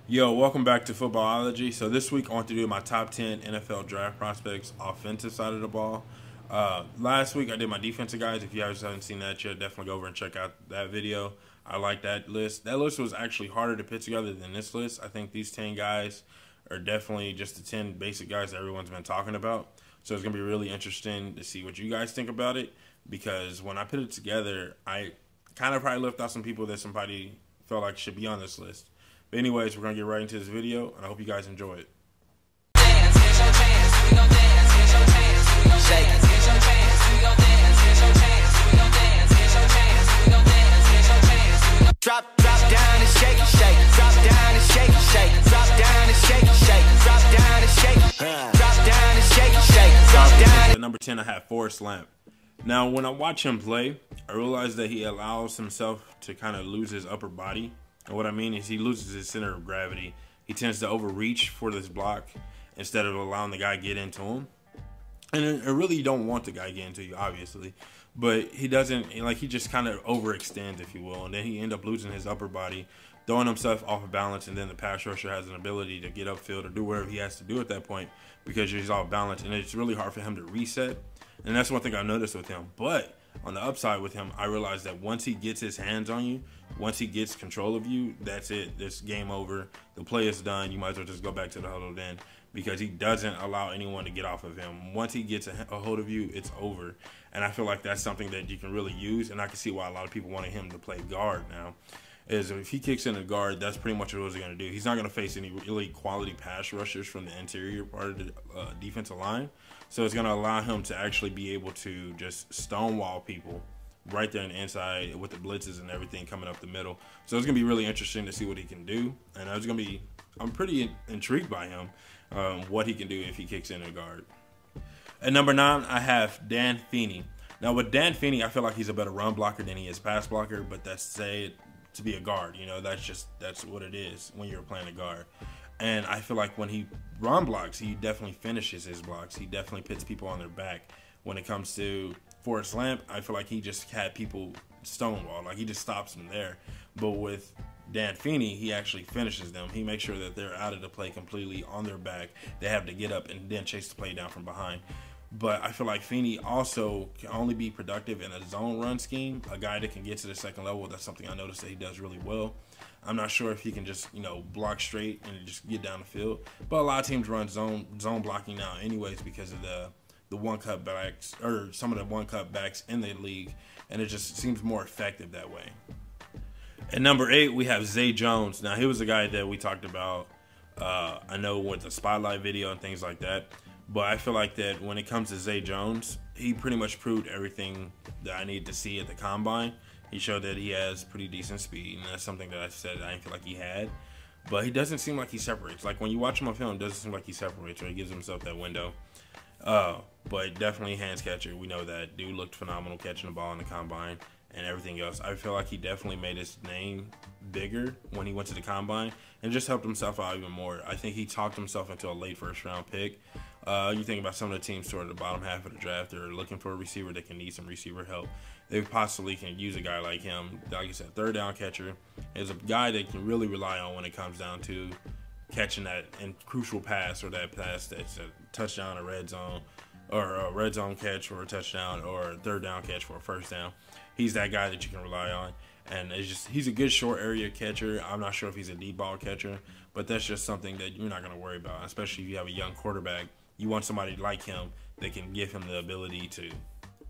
Yo, welcome back to Footballology. So this week I want to do my top 10 NFL draft prospects offensive side of the ball. Last week I did my defensive guys. If you guys haven't seen that yet, definitely go over and check out that video. I like that list. That list was actually harder to put together than this list. I think these 10 guys are definitely just the 10 basic guys that everyone's been talking about. So it's going to be really interesting to see what you guys think about it, because when I put it together, I kind of probably left out some people that somebody felt like should be on this list. But anyways, we're going to get right into this video, and I hope you guys enjoy it. Drop down and shake it, shake. Drop down and shake it, shake. Drop down and shake it, shake. Drop down and shake it. Drop down and shake it, shake. Drop down. At number 10, I have Forrest Lamp. Now, when I watch him play, I realize that he allows himself to kind of lose his upper body. And what I mean is he loses his center of gravity. He tends to overreach for this block instead of allowing the guy get into him. And I really don't want the guy getting to you, obviously. But he doesn't, like, he just kind of overextends, if you will. And then he ends up losing his upper body, throwing himself off of balance. And then the pass rusher has an ability to get upfield or do whatever he has to do at that point because he's off balance. And it's really hard for him to reset. And that's one thing I noticed with him. But on the upside with him, I realized that once he gets his hands on you, once he gets control of you, that's it. It's game over. The play is done. You might as well just go back to the huddle then, because he doesn't allow anyone to get off of him. Once he gets a hold of you, it's over. And I feel like that's something that you can really use, and I can see why a lot of people wanted him to play guard now. Is if he kicks in a guard, that's pretty much what he's going to do. He's not going to face any really quality pass rushers from the interior part of the defensive line. So it's going to allow him to actually be able to just stonewall people right there on the inside with the blitzes and everything coming up the middle. So it's going to be really interesting to see what he can do. And I'm pretty intrigued by him, what he can do if he kicks in a guard. At number 9, I have Dan Feeney. Now with Dan Feeney, I feel like he's a better run blocker than he is pass blocker, but that's said to be a guard. You know, that's what it is when you're playing a guard. And I feel like when he run blocks, he definitely finishes his blocks. He definitely puts people on their back. When it comes to Forrest Lamp, I feel like he just had people stonewalled. Like, he just stops them there. But with Dan Feeney, he actually finishes them. He makes sure that they're out of the play completely on their back. They have to get up and then chase the play down from behind. But I feel like Feeney also can only be productive in a zone run scheme. A guy that can get to the second level, that's something I noticed that he does really well. I'm not sure if he can just, block straight and just get down the field. But a lot of teams run zone blocking now anyways because of the one-cut backs, or some of the one-cut backs in the league. And it just seems more effective that way. At number 8, we have Zay Jones. Now, he was a guy that we talked about, I know, with the Spotlight video and things like that. But I feel like that when it comes to Zay Jones, he pretty much proved everything that I need to see at the Combine. He showed that he has pretty decent speed, and that's something that I said I didn't feel like he had. But he doesn't seem like he separates. Like, when you watch him on film, it doesn't seem like he separates, or he gives himself that window. But definitely hands catcher. We know that. Dude looked phenomenal catching the ball in the Combine and everything else. I feel like he definitely made his name bigger when he went to the Combine and just helped himself out even more. I think he talked himself into a late first-round pick. You think about some of the teams toward the bottom half of the draft, they're looking for a receiver that can need some receiver help. They possibly can use a guy like him. Like you said, third down catcher is a guy that can really rely on when it comes down to catching that crucial pass, or that pass that's a touchdown, a red zone, or a red zone catch for a touchdown, or a third down catch for a first down. He's that guy that you can rely on. And he's a good short area catcher. I'm not sure if he's a deep ball catcher, but that's just something that you're not going to worry about, especially if you have a young quarterback. You want somebody like him that can give him the ability to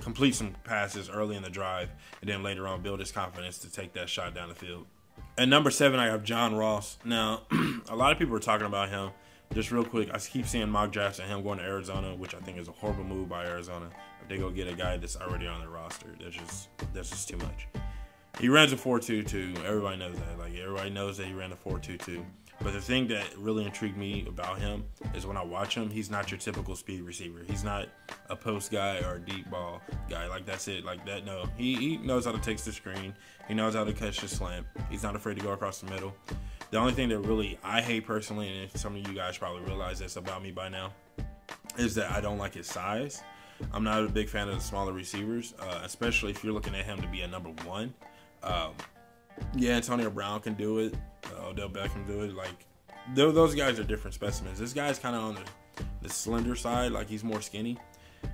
complete some passes early in the drive and then later on build his confidence to take that shot down the field. At number 7, I have John Ross. Now, a lot of people are talking about him. Just real quick, I keep seeing mock drafts of him going to Arizona, which I think is a horrible move by Arizona. If they go get a guy that's already on their roster, that's just too much. He runs a 4.22. Everybody knows that. Like, everybody knows that he ran a 4.22. But the thing that really intrigued me about him is when I watch him, he's not your typical speed receiver. He's not a post guy or a deep ball guy. Like, that's it. Like that. No, he knows how to take the screen. He knows how to catch the slant. He's not afraid to go across the middle. The only thing that really I hate personally, and some of you guys probably realize this about me by now, is that I don't like his size. I'm not a big fan of the smaller receivers, especially if you're looking at him to be a number 1. Yeah, Antonio Brown can do it. Odell Beckham do it. Like, those guys are different specimens. This guy's kind of on the slender side, like he's more skinny,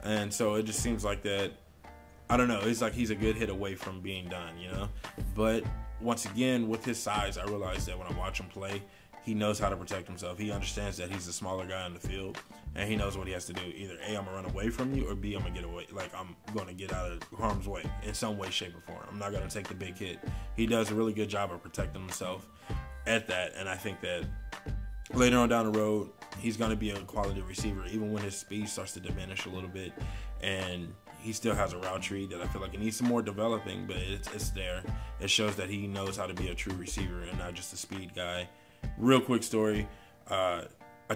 and so it just seems like that. I don't know. It's like he's a good hit away from being done, you know. But once again, with his size, I realize that when I watch him play, he knows how to protect himself. He understands that he's the smaller guy on the field, and he knows what he has to do. Either A, I'm going to run away from you, or B, I'm going to get away. Like, I'm going to get out of harm's way in some way, shape, or form. I'm not going to take the big hit. He does a really good job of protecting himself at that, and I think that later on down the road, he's going to be a quality receiver, even when his speed starts to diminish a little bit, and he still has a route tree that I feel like it needs some more developing, but it's there. It shows that he knows how to be a true receiver and not just a speed guy. Real quick story. I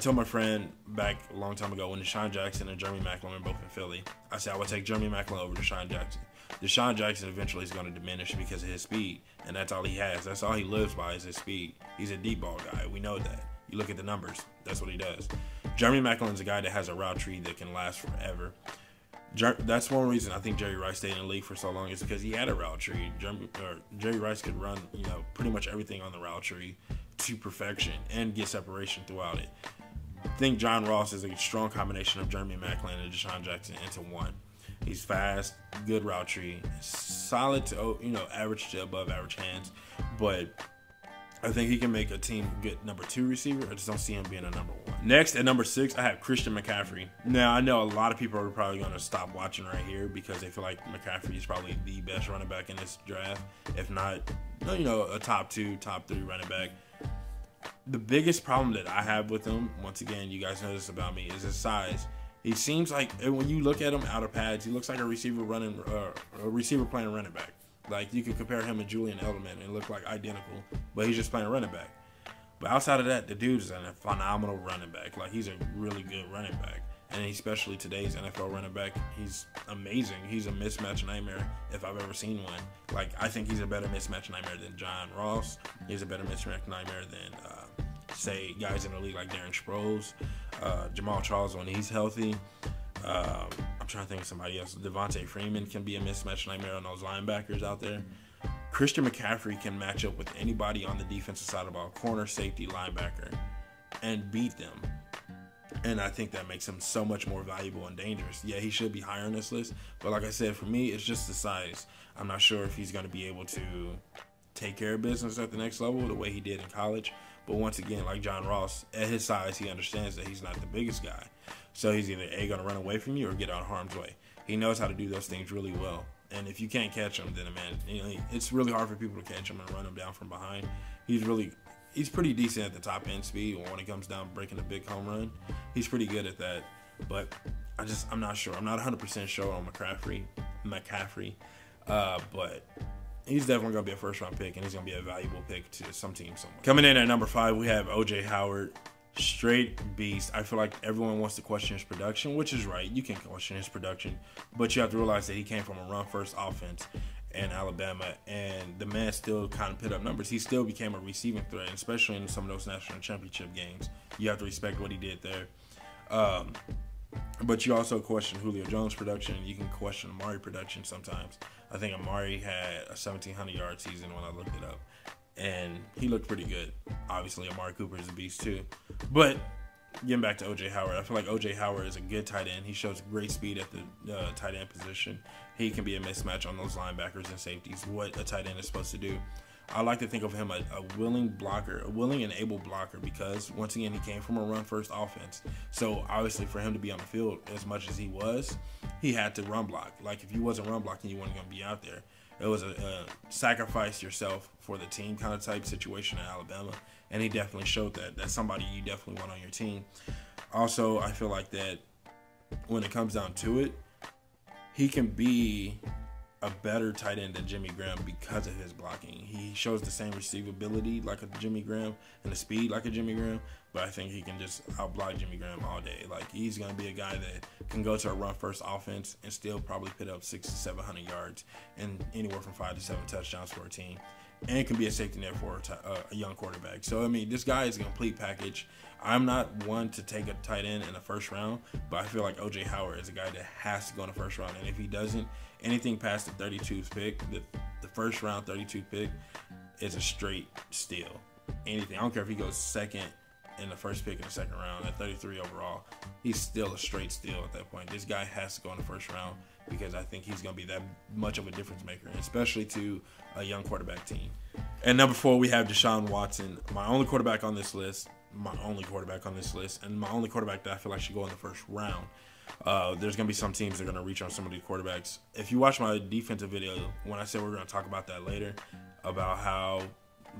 told my friend back a long time ago when Deshaun Jackson and Jeremy Maclin were both in Philly, I said I would take Jeremy Maclin over Deshaun Jackson. Deshaun Jackson eventually is going to diminish because of his speed, and that's all he has. That's all he lives by is his speed. He's a deep ball guy. We know that. You look at the numbers. That's what he does. Jeremy Maclin's a guy that has a route tree that can last forever. That's one reason I think Jerry Rice stayed in the league for so long is because he had a route tree. Jerry Rice could run, pretty much everything on the route tree to perfection and get separation throughout it. I think John Ross is a strong combination of Jeremy Maclin and Deshaun Jackson into one. He's fast, good route tree, solid to average to above average hands, but I think he can make a team good number 2 receiver. I just don't see him being a number 1. Next, at number 6, I have Christian McCaffrey. Now, I know a lot of people are probably going to stop watching right here because they feel like McCaffrey is probably the best running back in this draft, if not, a top 2, top 3 running back. The biggest problem that I have with him, once again, you guys know this about me, is his size. He seems like, when you look at him out of pads, he looks like a receiver playing running back. Like, you could compare him and Julian Edelman and look like identical, but he's just playing running back. But outside of that, the dude is a phenomenal running back. Like, he's a really good running back. And especially today's NFL running back, he's amazing. He's a mismatch nightmare if I've ever seen one. Like, I think he's a better mismatch nightmare than John Ross. He's a better mismatch nightmare than, say, guys in the league like Darren Sproles, Jamal Charles when he's healthy. I'm trying to think of somebody else. Devontae Freeman can be a mismatch nightmare on those linebackers out there. Christian McCaffrey can match up with anybody on the defensive side of the ball, corner, safety, linebacker, and beat them. And I think that makes him so much more valuable and dangerous. Yeah, he should be higher on this list. But like I said, for me, it's just the size. I'm not sure if he's going to be able to take care of business at the next level the way he did in college. But once again, like John Ross, at his size, he understands that he's not the biggest guy. So he's either A, going to run away from you or get out of harm's way. He knows how to do those things really well. And if you can't catch him, then, man, it's really hard for people to catch him and run him down from behind. He's pretty decent at the top end speed when it comes down breaking a big home run. He's pretty good at that. But I'm not sure. I'm not 100% sure on McCaffrey. But he's definitely going to be a first-round pick, and he's going to be a valuable pick to some team somewhere. Coming in at number 5, we have O.J. Howard. Straight beast. I feel like everyone wants to question his production, which is right. You can question his production, but you have to realize that he came from a run-first offense in Alabama, and the man still kind of put up numbers. He still became a receiving threat, especially in some of those national championship games. You have to respect what he did there. But you also question Julio Jones' production. You can question Amari production sometimes. I think Amari had a 1,700-yard season when I looked it up. And he looked pretty good. Obviously, Amari Cooper is a beast too. But getting back to O.J. Howard, I feel like O.J. Howard is a good tight end. He shows great speed at the tight end position. He can be a mismatch on those linebackers and safeties, what a tight end is supposed to do. I like to think of him a willing blocker, a willing and able blocker, because once again, he came from a run-first offense. So obviously, for him to be on the field as much as he was, he had to run block. Like, if you wasn't run blocking, you weren't going to be out there. It was a sacrifice yourself for the team kind of type situation in Alabama, and he definitely showed that. That's somebody you definitely want on your team. Also, I feel like that when it comes down to it, he can be a better tight end than Jimmy Graham because of his blocking. He shows the same receivability like a Jimmy Graham and the speed like a Jimmy Graham, but I think he can just outblock Jimmy Graham all day. Like, he's going to be a guy that can go to a run-first offense and still probably put up 600 to 700 yards and anywhere from 5 to 7 touchdowns for a team, and can be a safety net for a young quarterback. So, this guy is a complete package. I'm not one to take a tight end in the first round, but I feel like O.J. Howard is a guy that has to go in the first round, and if he doesn't, anything past the 32th pick, the first round 32th pick, is a straight steal. Anything. I don't care if he goes second, in the first pick in the second round at 33 overall, he's still a straight steal at that point. This guy has to go in the first round because I think he's going to be that much of a difference maker, especially to a young quarterback team. And number 4, we have Deshaun Watson, my only quarterback on this list, and my only quarterback that I feel like should go in the first round. There's going to be some teams that are going to reach on some of these quarterbacks. If you watch my defensive video, when I said we're going to talk about that later, about how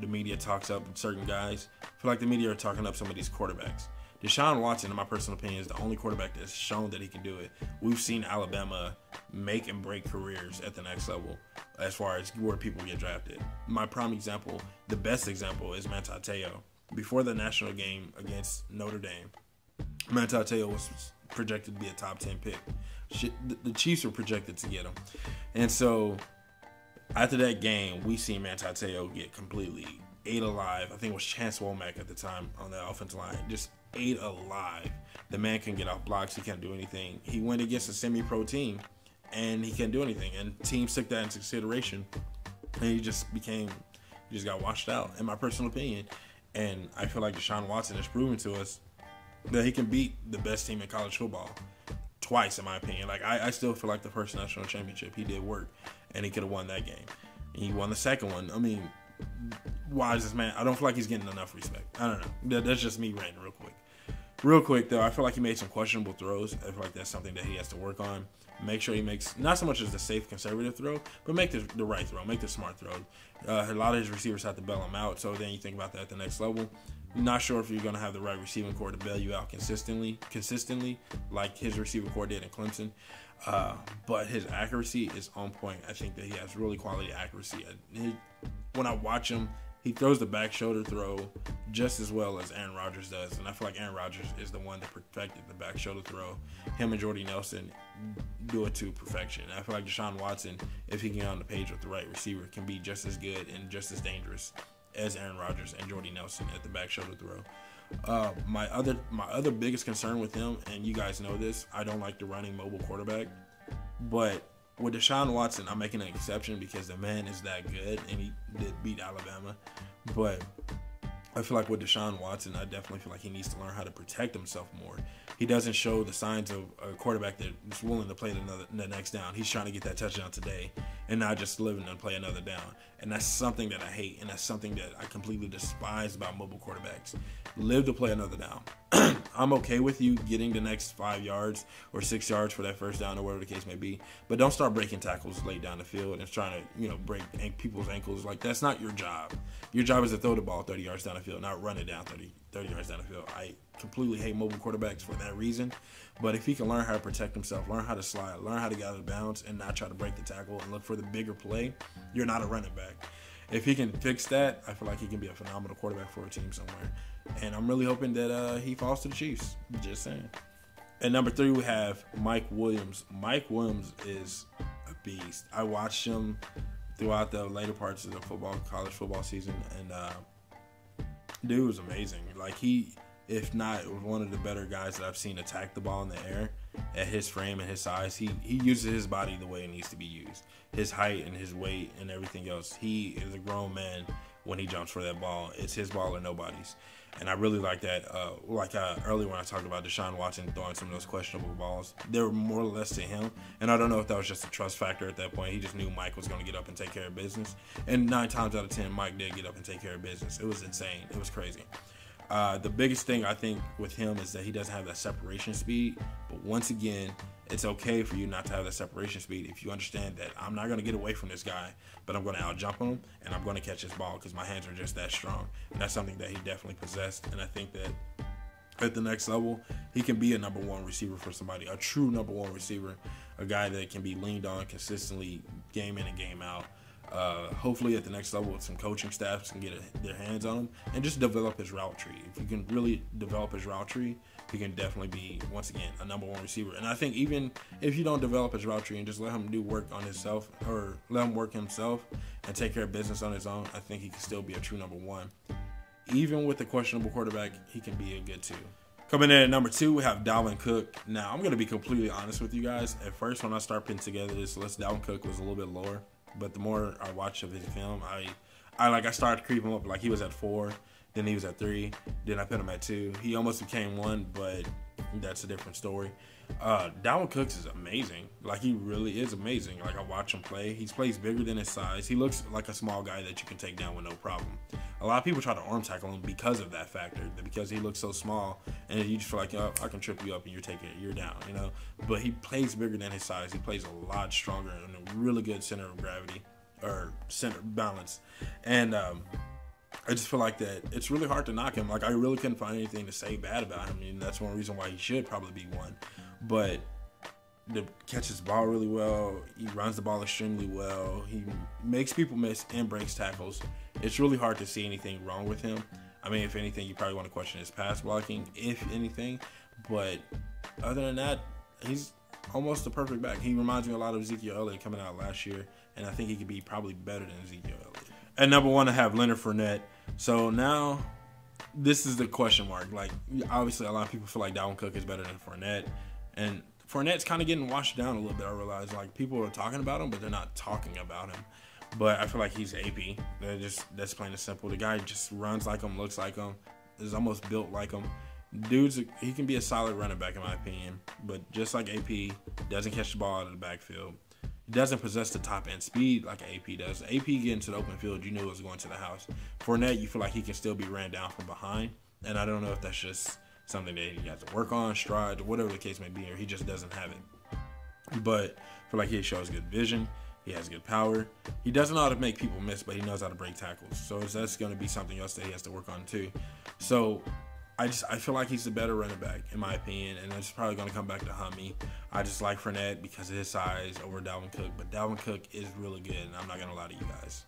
the media talks up certain guys, I feel like the media are talking up some of these quarterbacks. Deshaun Watson, in my personal opinion, is the only quarterback that's shown that he can do it. We've seen Alabama make and break careers at the next level as far as where people get drafted. My prime example, the best example, is Manti Te'o. Before the national game against Notre Dame, Manti Te'o was projected to be a top 10 pick. The Chiefs were projected to get him. And so after that game, we seen Manti Te'o get completely ate alive. I think it was Chance Womack at the time on the offensive line. Just ate alive. The man can get off blocks. He can't do anything. He went against a semi-pro team, and he can't do anything. And teams took that into consideration, and he just got washed out, in my personal opinion. And I feel like Deshaun Watson has proven to us that he can beat the best team in college football twice, in my opinion. Like, I still feel like the first national championship, he did work, and he could have won that game. He won the second one. I mean, why is this man? I don't feel like he's getting enough respect. I don't know. That's just me ranting real quick. Real quick, though, I feel like he made some questionable throws. I feel like that's something that he has to work on. Make sure he makes, not so much as the safe, conservative throw, but make the right throw, make the smart throw. A lot of his receivers have to bail him out, so then you think about that at the next level. Not sure if you're going to have the right receiving core to bail you out consistently, like his receiver core did in Clemson. But his accuracy is on point. I think that he has really quality accuracy. When I watch him, he throws the back shoulder throw just as well as Aaron Rodgers does. And I feel like Aaron Rodgers is the one that perfected the back shoulder throw. Him and Jordy Nelson do it to perfection. And I feel like Deshaun Watson, if he can get on the page with the right receiver, can be just as good and just as dangerous as Aaron Rodgers and Jordy Nelson at the back shoulder throw. My other biggest concern with him, and you guys know this, I don't like the running mobile quarterback. But with Deshaun Watson, I'm making an exception because the man is that good, and he did beat Alabama. But I feel like with Deshaun Watson, I definitely feel like he needs to learn how to protect himself more. He doesn't show the signs of a quarterback that's willing to play the next down. He's trying to get that touchdown today and not just living and play another down. And that's something that I hate, and that's something that I completely despise about mobile quarterbacks. Live to play another down. I'm okay with you getting the next 5 yards or 6 yards for that first down or whatever the case may be, but don't start breaking tackles late down the field and trying to, break people's ankles. Like, that's not your job. Your job is to throw the ball 30 yards down the field, not run it down 30 yards down the field. I completely hate mobile quarterbacks for that reason. But if he can learn how to protect himself, learn how to slide, learn how to get out of bounds and not try to break the tackle and look for the bigger play, you're not a running back. If he can fix that, I feel like he can be a phenomenal quarterback for a team somewhere. And I'm really hoping that he falls to the Chiefs. Just saying. At number 3, we have Mike Williams. Mike Williams is a beast. I watched him throughout the later parts of the college football season, and dude was amazing. Like, he, if not, was one of the better guys that I've seen attack the ball in the air at his frame and his size. He uses his body the way it needs to be used. His height and his weight and everything else. He is a grown man when he jumps for that ball. It's his ball or nobody's. And I really like that. Earlier when I talked about Deshaun Watson throwing some of those questionable balls, they were more or less to him. And I don't know if that was just a trust factor at that point. He just knew Mike was going to get up and take care of business. And 9 times out of 10, Mike did get up and take care of business. It was insane. It was crazy. The biggest thing I think with him is that he doesn't have that separation speed. But once again, it's okay for you not to have that separation speed if you understand that I'm not going to get away from this guy, but I'm going to out-jump him, and I'm going to catch his ball because my hands are just that strong. And that's something that he definitely possessed. And I think that at the next level, he can be a number 1 receiver for somebody, a true number 1 receiver, a guy that can be leaned on consistently game in and game out. Hopefully at the next level with some coaching staffs can get their hands on him and just develop his route tree. If you can really develop his route tree, he can definitely be, once again, a number 1 receiver. And I think even if you don't develop his route tree and just let him do work on himself, or let him work himself and take care of business on his own, I think he can still be a true number 1. Even with the questionable quarterback, he can be a good 2. Coming in at number 2, we have Dalvin Cook. Now, I'm going to be completely honest with you guys. At first, when I started putting together this list, Dalvin Cook was a little bit lower. But the more I watch of his film, I started to creep him up. Like, he was at 4, Then he was at 3. Then I put him at 2. He almost became 1, but that's a different story. Dalvin Cook is amazing. Like, he really is amazing. Like, I watch him play. He plays bigger than his size. He looks like a small guy that you can take down with no problem. A lot of people try to arm tackle him because of that factor, because he looks so small, and you just feel like, oh, I can trip you up and you're down, you know. But he plays bigger than his size. He plays a lot stronger and a really good center of gravity, or center balance. And I just feel like that it's really hard to knock him. Like, I really couldn't find anything to say bad about him. I mean, that's one reason why he should probably be 1. But he catches the ball really well. He runs the ball extremely well. He makes people miss and breaks tackles. It's really hard to see anything wrong with him. I mean, if anything, you probably want to question his pass blocking, if anything. But other than that, he's almost the perfect back. He reminds me a lot of Ezekiel Elliott coming out last year, and I think he could be probably better than Ezekiel Elliott. At number 1, I have Leonard Fournette. So now, this is the question mark. Like, obviously, a lot of people feel like Dalvin Cook is better than Fournette. And Fournette's kind of getting washed down a little bit, I realize. Like, people are talking about him, but they're not talking about him. But I feel like he's AP. That's plain and simple. The guy just runs like him, looks like him, is almost built like him. He can be a solid running back, in my opinion. But just like AP, doesn't catch the ball out of the backfield. He doesn't possess the top-end speed like AP does. AP getting to the open field, you knew it was going to the house. Fournette, you feel like he can still be ran down from behind. And I don't know if that's just something that he has to work on, stride, or whatever the case may be, or he just doesn't have it. But I feel like he shows good vision. He has good power. He doesn't know how to make people miss, but he knows how to break tackles. So that's going to be something else that he has to work on too. So I feel like he's the better running back, in my opinion, and it's probably going to come back to Hummy. I just like Fournette because of his size over Dalvin Cook, but Dalvin Cook is really good, and I'm not going to lie to you guys.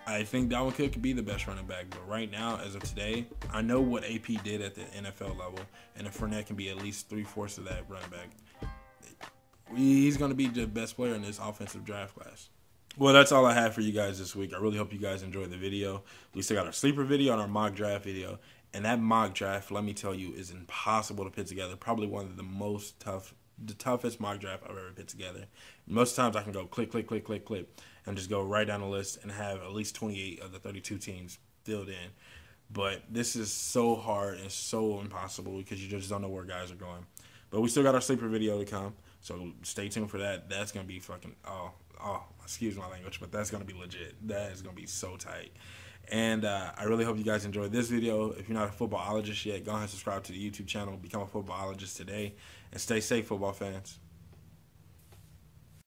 I think Dalvin Cook could be the best running back, but right now, as of today, I know what AP did at the NFL level, and if Fournette can be at least 3/4 of that running back, he's going to be the best player in this offensive draft class. Well, that's all I have for you guys this week. I really hope you guys enjoyed the video. We still got our sleeper video and our mock draft video, and that mock draft, let me tell you, is impossible to put together. Probably one of the toughest mock draft I've ever put together. Most times I can go click, click, click, click, click, and just go right down the list and have at least 28 of the 32 teams filled in. But this is so hard and so impossible because you just don't know where guys are going. But we still got our sleeper video to come, so stay tuned for that. That's going to be fucking, excuse my language, but that's going to be legit. That is going to be so tight. And I really hope you guys enjoyed this video. If you're not a footballologist yet, go ahead and subscribe to the YouTube channel. Become a footballologist today. And stay safe, football fans.